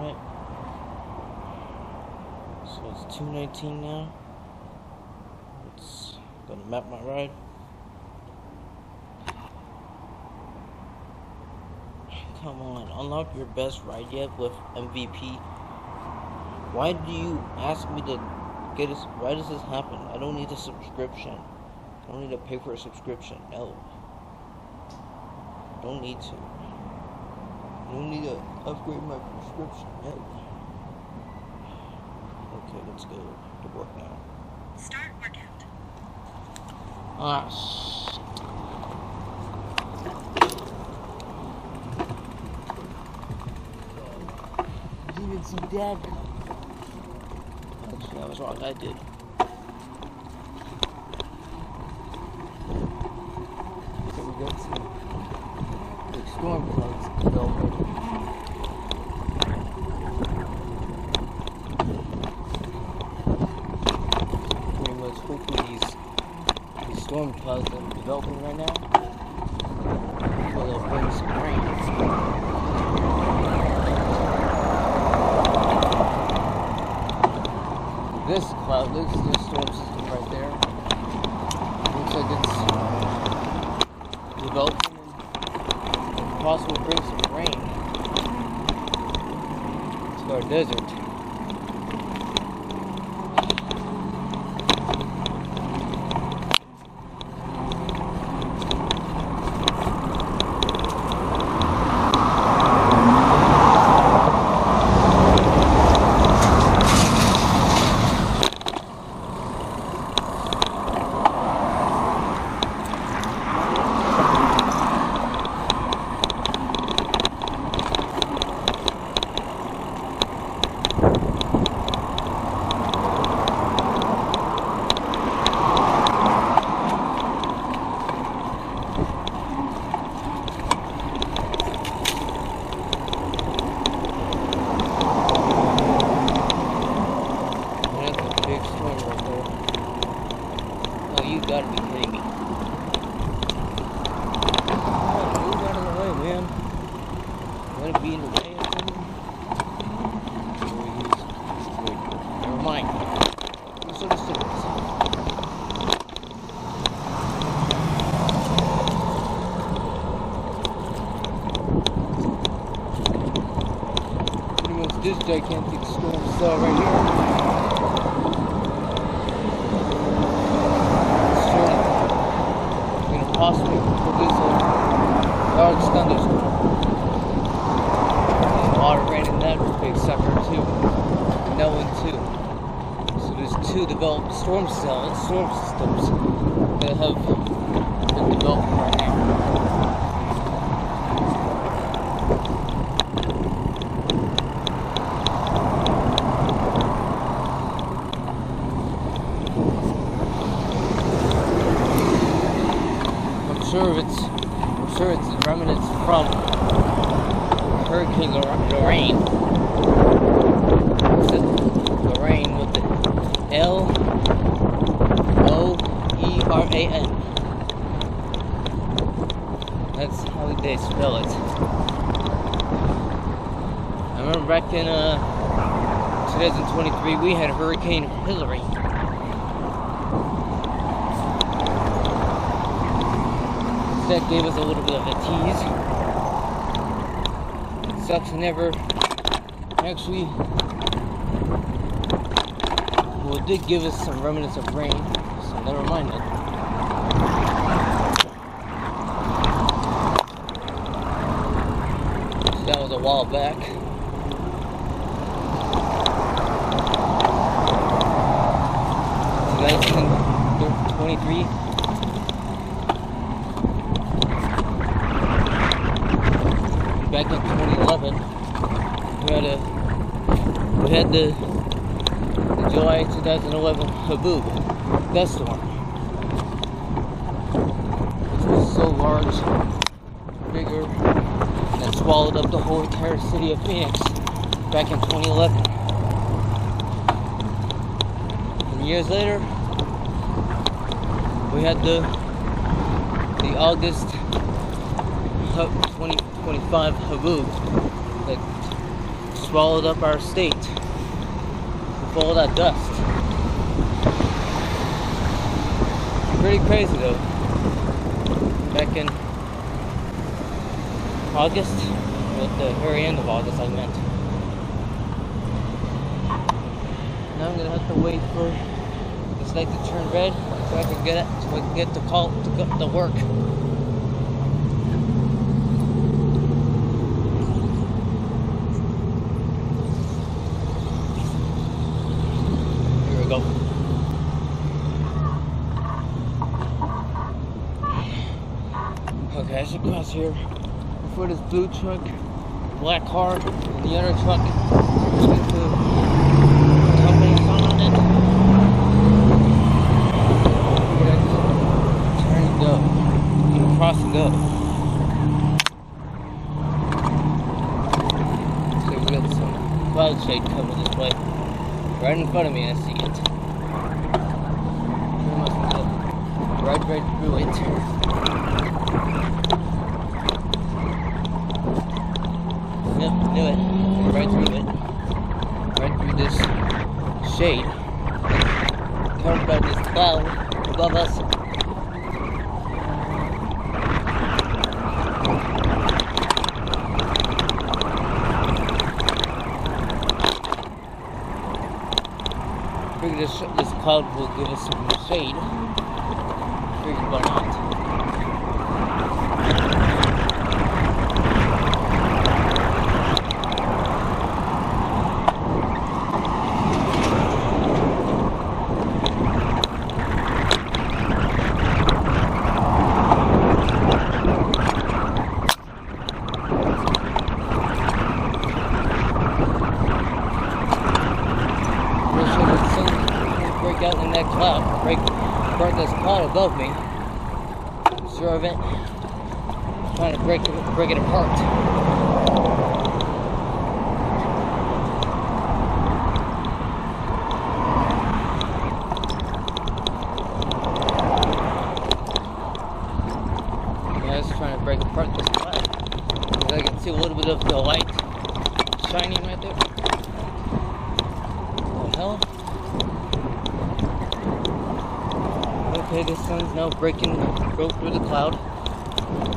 Alright. So it's 2:19 now. It's gonna map my ride. Come on, unlock your best ride yet with MVP. Why do you ask me to get this? Why does this happen? I don't need a subscription. I don't need to pay for a subscription. No. Don't need to. I don't need to upgrade my prescription. No. Okay, let's go to work now. Start workout. Ah, shit. Even some dead. Actually, I was wrong. I did. So we got some big storm clouds developing. Pretty much, hopefully these storm clouds that are developing right now will bring some rain. This cloud, this storm system right there, looks like it's developing and possibly bring some rain to our desert. You gotta be kidding me. Oh, move out of the way, man. Let it be in the way or something? Never mind. These are the cigarettes. Pretty much this gigantic storm cell right here. Possibly produce a large thunderstorm. And water ran in that big sucker too. And that one too. So there's two developed storm systems that have been developed right now. I'm sure it's remnants from Hurricane Lorraine. It's Lorraine with the L-O-E-R-A-N. That's how they spell it. I remember back in 2023 we had Hurricane Hillary. That gave us a little bit of a tease. It sucks never actually, well, it did give us some remnants of rain, so never mind it. So that was a while back. 1923. Back in 2011, we had the July 2011 Haboob dust storm, which was so large, bigger, and it swallowed up the whole entire city of Phoenix back in 2011. And years later, we had the August 2025 Haboob that swallowed up our state with all that dust. Pretty crazy though. Back in August, at the very end of August, I meant. Now I'm gonna have to wait for this light to turn red so I can get to go to work. Here we go. Okay, I should cross here before this blue truck, black car, and the other truck going to company sign on it. Turn and go. Cross and go. So we got some cloud shade coming this way. Right in front of me, I see it. Right through it. Yep, knew it. Right through it. Right through this shade. Covered by this cloud above us. Figured this cloud will give us some shade. Figured why not. Out in that cloud, break this cloud above me. I'm sure of it. I'm trying to break it apart. Yeah, I was trying to break apart this cloud. I can see a little bit of the light shining right there. What the hell? Okay, the sun's now broke through the cloud.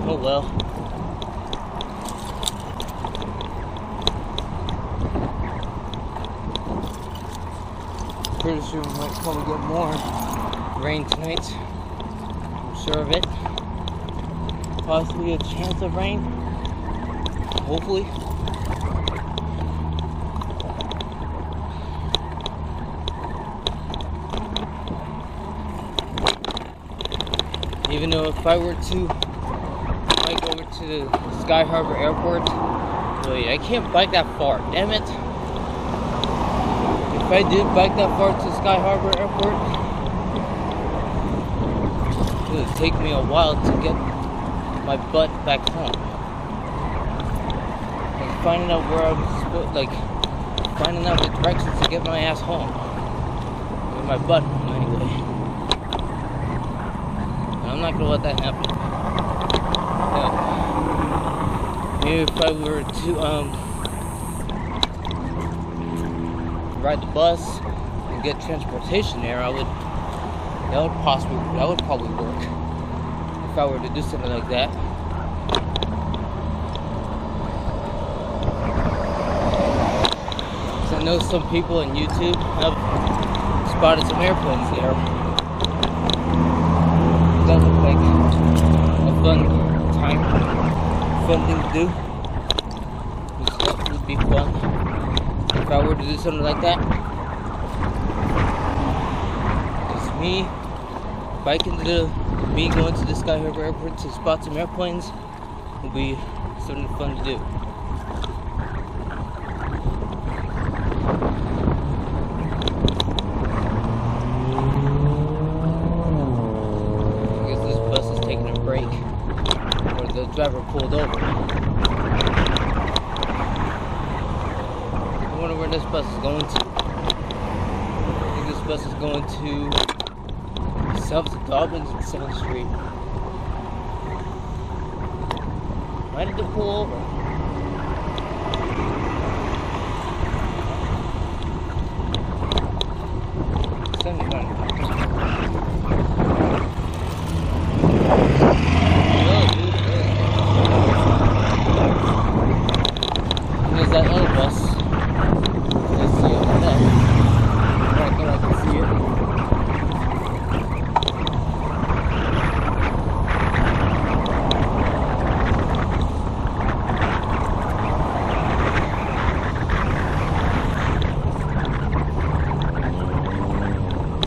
Oh well. Pretty sure we might probably get more rain tonight. I'm sure of it. Possibly a chance of rain. Hopefully. Even though if I were to bike over to the Sky Harbor Airport, wait, I can't bike that far, damn it. If I did bike that far to Sky Harbor Airport, it would take me a while to get my butt back home. Like finding out where I was supposed, finding out the directions to get my ass home. Get my butt home anyway. I'm not gonna let that happen. Maybe if I were to ride the bus and get transportation there, that would probably work. If I were to do something like that. So I know some people on YouTube have spotted some airplanes there. That look like a fun thing to do. That would be fun if I were to do something like that. It's me going to the Sky Harbor Airport to spot some airplanes would be something fun to do. The driver pulled over. I wonder where this bus is going to. I think this bus is going to south to Dobbins and 7th Street. Why did it pull over? that other bus. I see it on there. Right there, I can see it.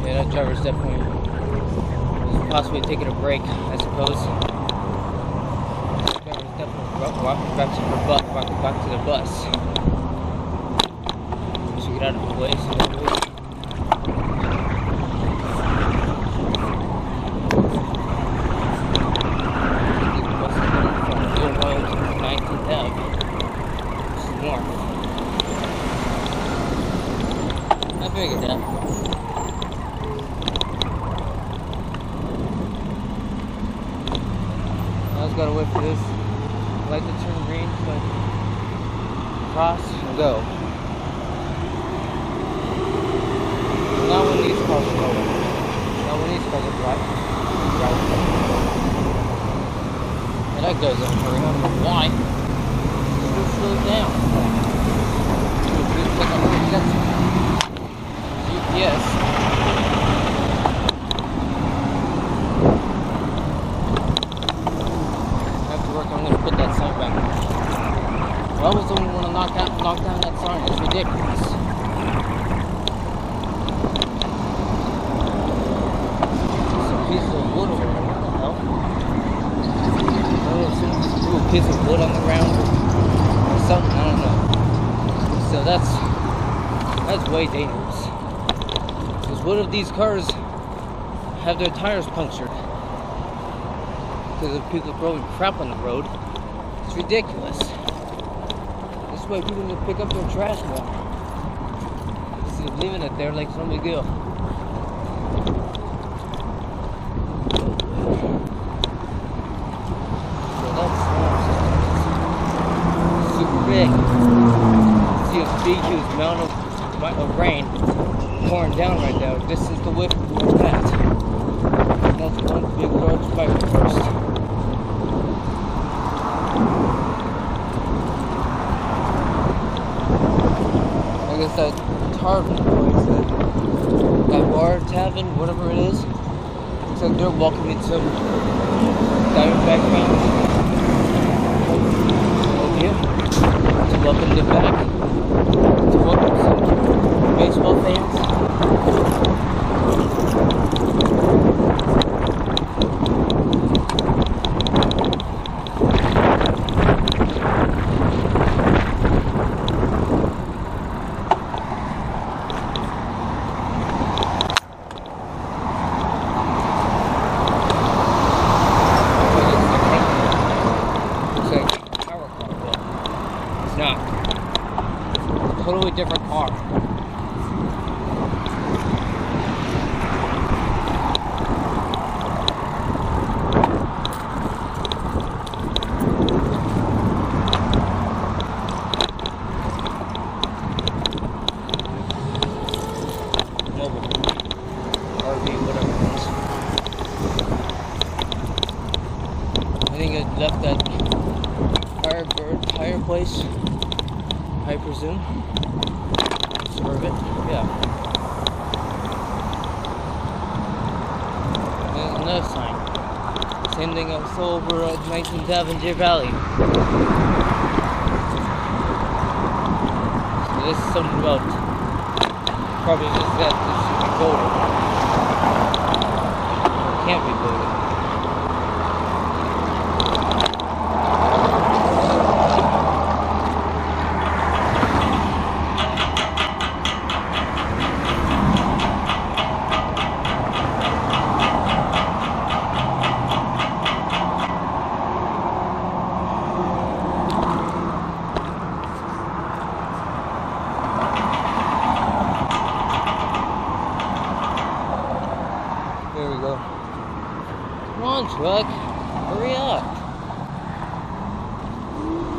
Yeah, that driver's definitely possibly taking a break, I suppose. Walking back to the bus. So get out of the way so that we going to 19th Ave. This is north. I figured that. I just gotta wait for this light to turn green, but cross and go. Now when these cars go. Now when these cars are driving. And that goes up hurry. I don't know why. Just slow down. Just like GPS. I'm gonna put that sign back. Well, I was the only one to knock down that sign. It's ridiculous. It's a piece of wood over there. What the hell? I don't know, some little piece of wood on the ground or something. I don't know. So that's way dangerous. Because what if these cars have their tires punctured? Because of people throwing crap on the road. It's ridiculous. This way people can pick up their trash more. Instead of leaving it there like it's no big deal. So that's super big. See a big huge amount of rain pouring down right now. This is the way for that. That's one big large fire first. I guess that tavern place, that bar, tavern, whatever it is, looks like they're welcoming some Diamondback fans over here to welcome them back, to welcome some baseball fans. Totally different car. Mobile. RV, whatever it is. I think I left that Firebird tire place, I presume. Serve it, yeah. There's another sign. Same thing I saw over at 19th Ave in Deer Valley. So this is something about probably just that this should be voted. It can't be voted. There we go. Come on, truck. Hurry up.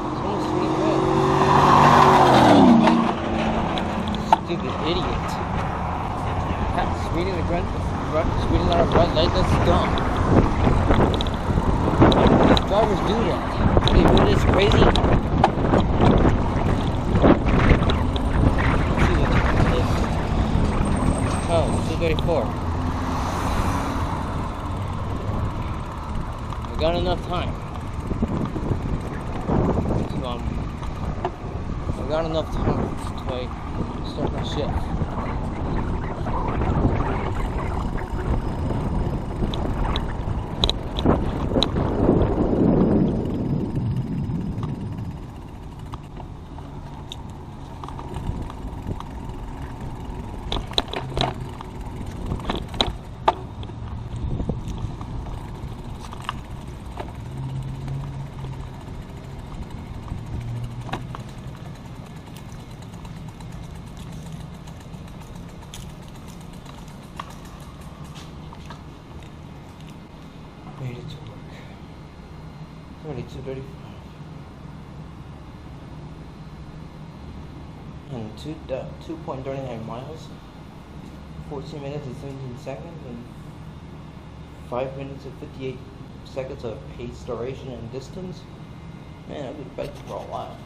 It's almost 20 minutes. Stupid idiot. Speeding speeding on a red light, that's dumb. These drivers do that. They do this crazy. 2:34. We got enough time to we got enough time to start my shift. Made it to work. It's already 2:35. And 2.39 miles, 14 minutes and 17 seconds, and 5 minutes and 58 seconds of pace, duration, and distance. Man, I've been biking for a while.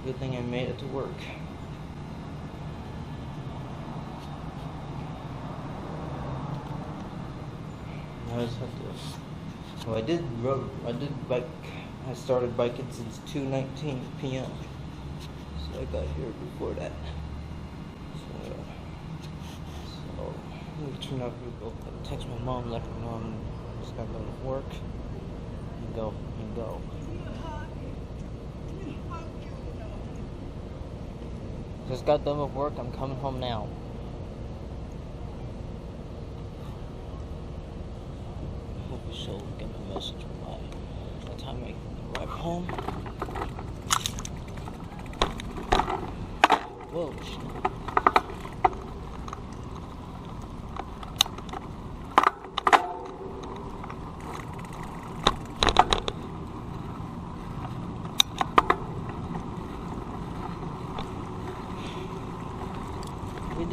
Good thing I made it to work. I just have to. So I started biking since 2:19 p.m. So I got here before that. So I'm gonna turn out to go text my mom, let her know I'm just got done with work, and go. Just got done with work. I'm coming home now. Hopefully she'll get my message by the time I arrive home. Whoa, shit. We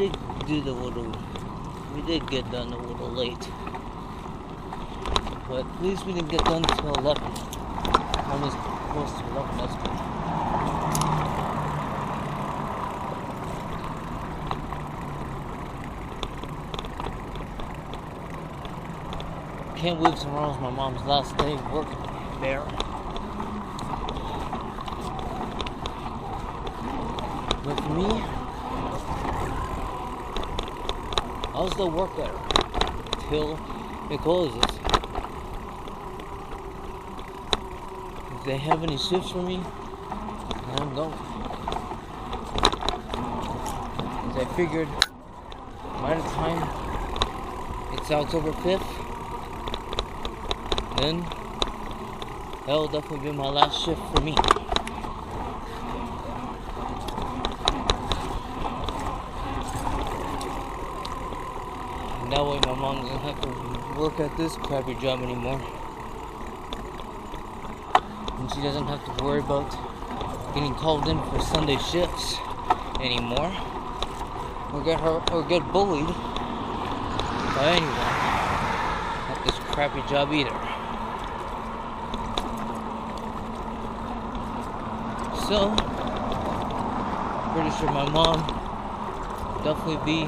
did get done a little late. But at least we didn't get done until 11. Almost close to 11, that's good. Can't believe tomorrow's my mom's last day working there. But for me, I'll still work there till it closes. If they have any shifts for me, I'm going. Because I figured by the time it's October 5th, then that'll definitely be my last shift for me. And that way my mom doesn't have to work at this crappy job anymore. And she doesn't have to worry about getting called in for Sunday shifts anymore. Or get bullied by anyone at this crappy job either. So, pretty sure my mom will definitely be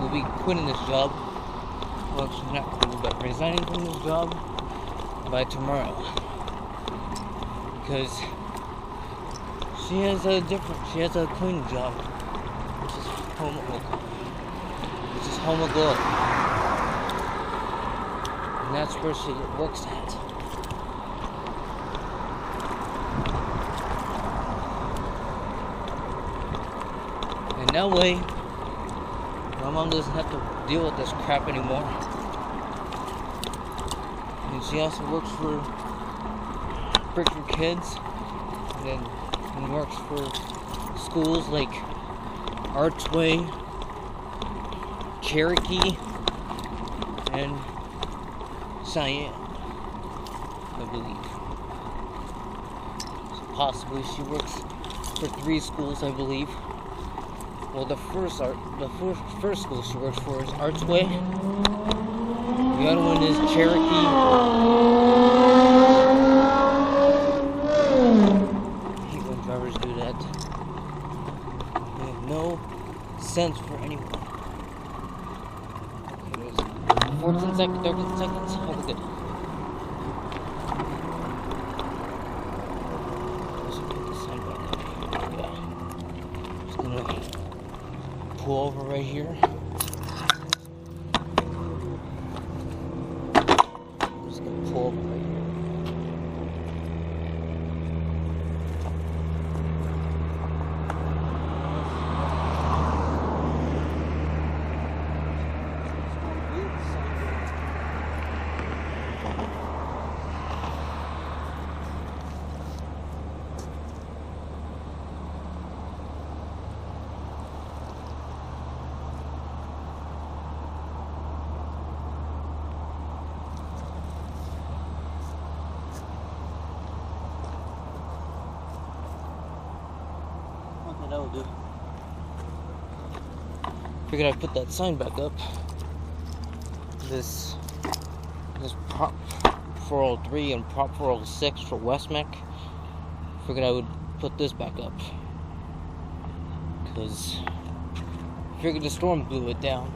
will be quitting this job. Well, she's not quitting, but resigning from this job by tomorrow. Because she has a cleaning job, which is Home of Glow. And that's where she works at. And that way, my mom doesn't have to deal with this crap anymore. And she also works for Kids, and works for schools like Archway, Cherokee, and Cheyenne, I believe. So possibly she works for 3 schools, I believe. Well, the first school she works for is Archway. The other one is Cherokee. I hate when drivers do that. They have no sense for anyone. Okay, there's 14 seconds, 13 seconds. Okay, good. I should put the sign back up. Yeah. Just gonna pull over right here. Just gonna pull over right here. That'll do. Figured I'd put that sign back up. This Prop 403 and Prop 406 for Westmec. Figured I would put this back up. Because I figured the storm blew it down.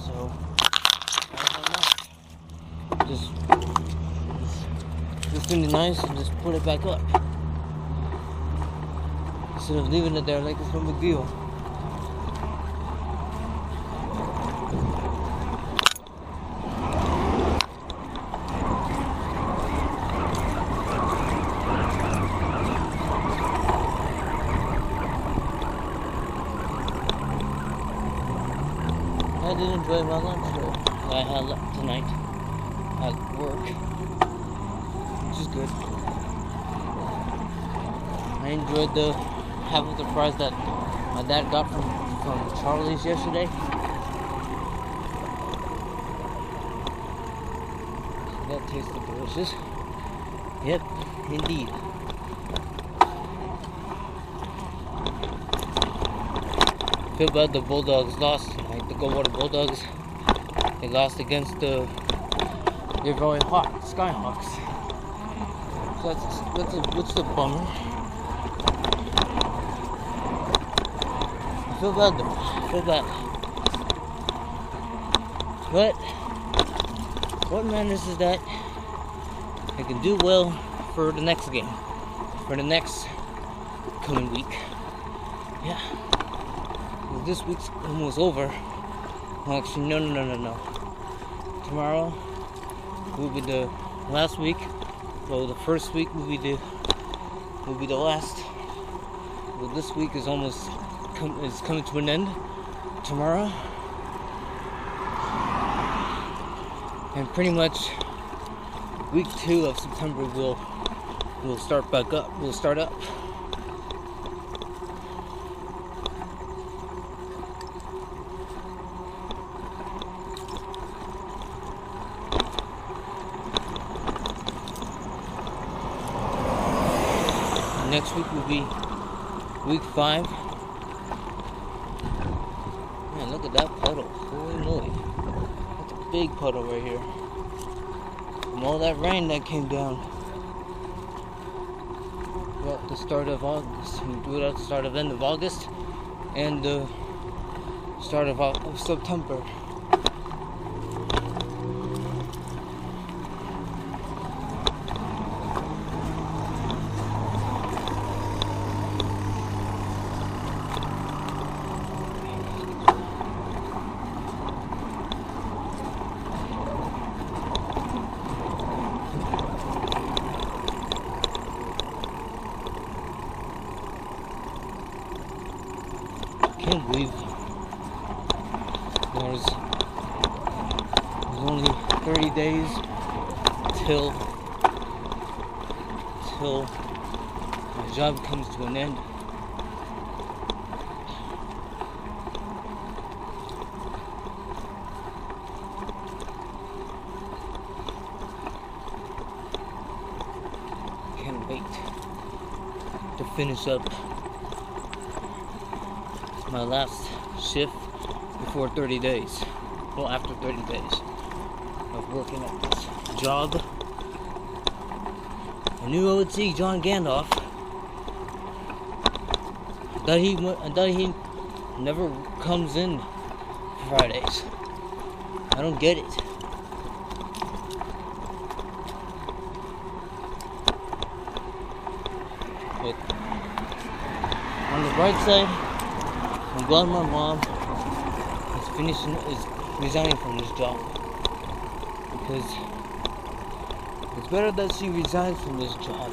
So I don't know. Just be nice and just put it back up. Instead of leaving it there like it's no big deal. I did enjoy my lunch though. I had tonight at work, which is good. I enjoyed the half of the fries that my dad got from Charlie's yesterday. That tasted delicious. Yep, indeed. Feel bad the Bulldogs lost tonight. The Goldwater Bulldogs. They lost against the Valley Skyhawks. So that's a bummer. Feel bad though. Feel bad. But what matters is that I can do well for the next game. For the next coming week. Yeah. This week's almost over. Well, actually, no. Tomorrow will be the last week. Well, the first week will be the last. Well, this week is almost coming to an end tomorrow, and pretty much week 2 of September will start back up. We'll start up. Next week will be week 5. Man, look at that puddle. Holy moly. That's a big puddle right here. From all that rain that came down. Well, at the start of August. We do it at the start of end of August and the start of September. I can't believe there's only 30 days till my job comes to an end. Can't wait to finish up my last shift before 30 days. Well, after 30 days of working at this job. I knew I would see John Gandalf. I thought he never comes in Fridays. I don't get it. But on the bright side, I'm glad my mom is resigning from this job, because it's better that she resigns from this job.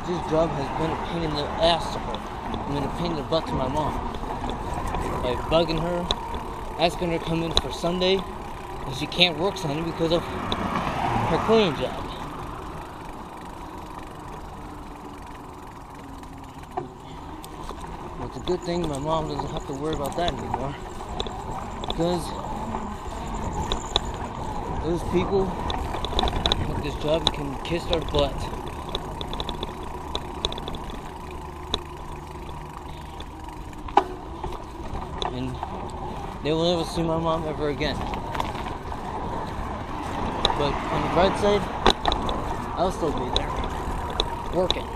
This job has been a pain in the ass to her. I've been a pain in the butt to my mom. By bugging her, asking her to come in for Sunday, and she can't work Sunday because of her cleaning job. But it's a good thing my mom doesn't have to worry about that anymore, because those people with this job can kiss our butt. And they will never see my mom ever again. But on the bright side, I'll still be there, working,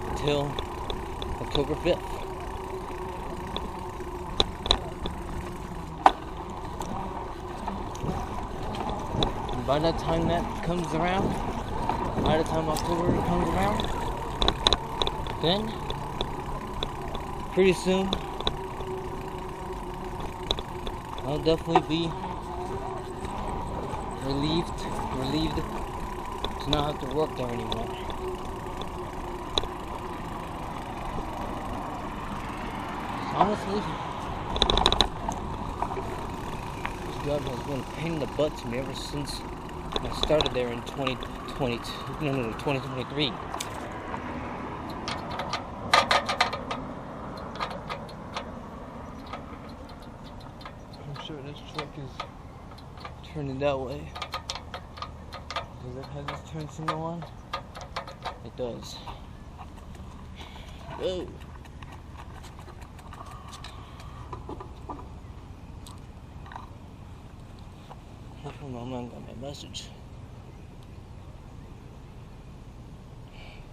until October 5th. And by that time that comes around, by the time October comes around, then, pretty soon, I'll definitely be relieved to not have to work there anymore. Honestly, this job has been a pain in the butt to me ever since I started there in 2023. I'm sure this truck is turning that way. Does it have this turn signal on? It does. Whoa. Hopefully my mom got my message.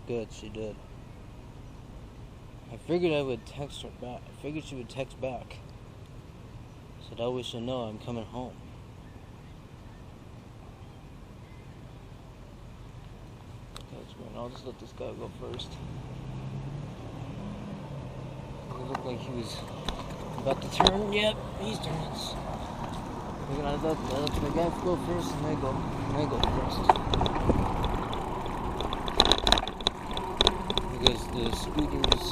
Good, she did. I figured I would text her back. I figured she would text back. So that way she'll know I'm coming home. That's right. I'll just let this guy go first. It looked like he was about to turn. Yep, he's turning. We're gonna let the guy go first, and I go first. Because the Scooters is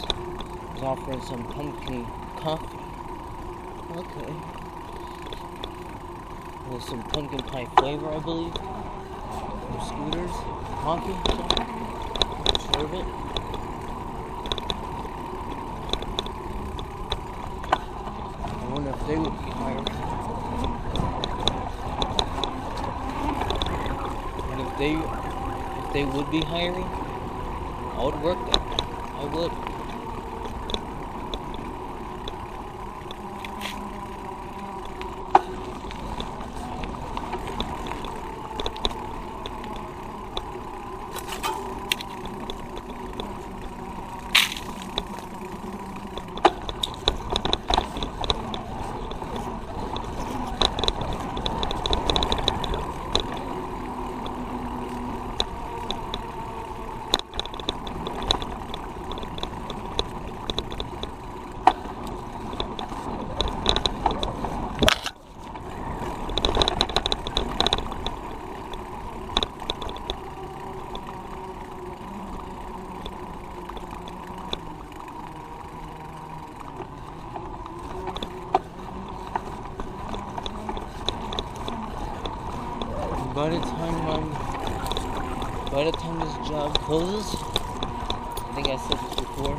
offering some pumpkin coffee. Okay. With some pumpkin pie flavor, I believe. From Scooters coffee. Sure of it. I wonder if they would be hiring. And if they would be hiring, I would work there. I would. By the time this job closes, I think I said this before,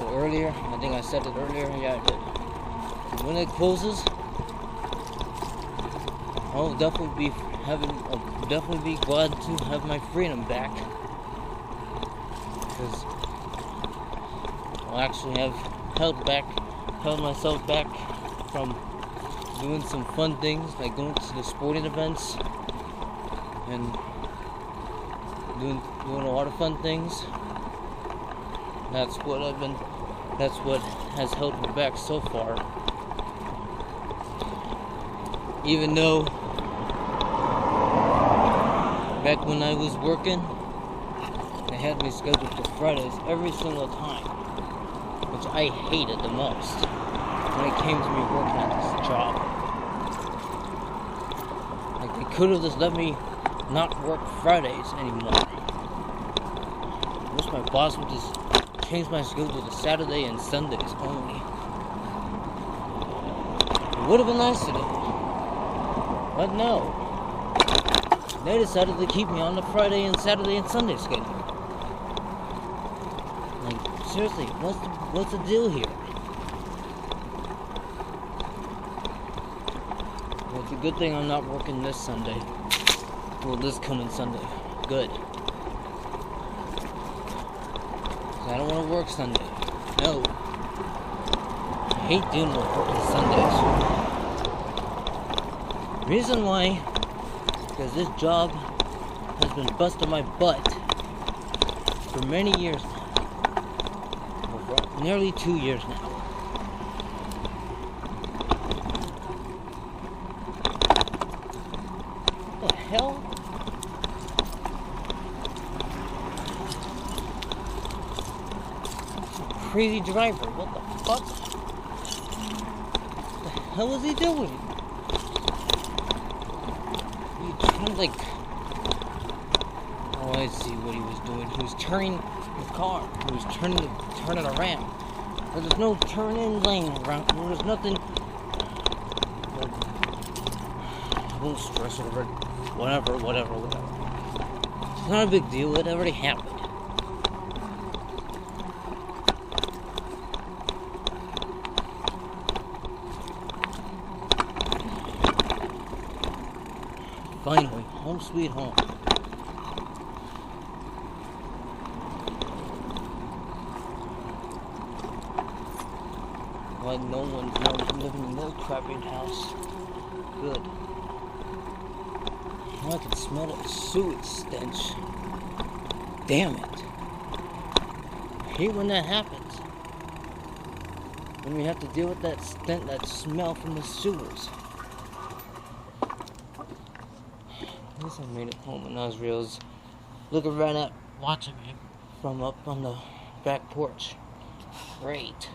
or earlier. I think I said it earlier. Yeah, I did. When it closes, I'll definitely be glad to have my freedom back, because I'll actually have held myself back from doing some fun things, like going to the sporting events and doing a lot of fun things. That's what I've been That's what has held me back so far. Even though back when I was working, they had me scheduled for Fridays every single time, which I hated the most when it came to me working at this job. Like, they could have just let me not work Fridays anymore. I wish my boss would just change my schedule to Saturday and Sundays only. It would have been nice to do. But no. They decided to keep me on the Friday and Saturday and Sunday schedule. Like, seriously, what's the deal here? Well, it's a good thing I'm not working this Sunday. Well, this coming Sunday. Good. 'Cause I don't want to work Sunday. No. I hate dealing with working Sundays. Reason why, because this job has been busting my butt for many years now. For nearly 2 years now. What the hell? Crazy driver, what the fuck? What the hell is he doing? He turned like... Oh, I see what he was doing. He was turning his car. He was turning it around. But there's no turn-in lane around. There's nothing... I won't stress over it. Whatever. It's not a big deal. It already happened. Finally, home sweet home. Why no one's now living in no crappy house. Good. Now I can smell that sewage stench. Damn it. I hate when that happens. When we have to deal with that stench, that smell from the sewers. At least I made it home, and Osriel's looking right at watching me from up on the back porch. Great.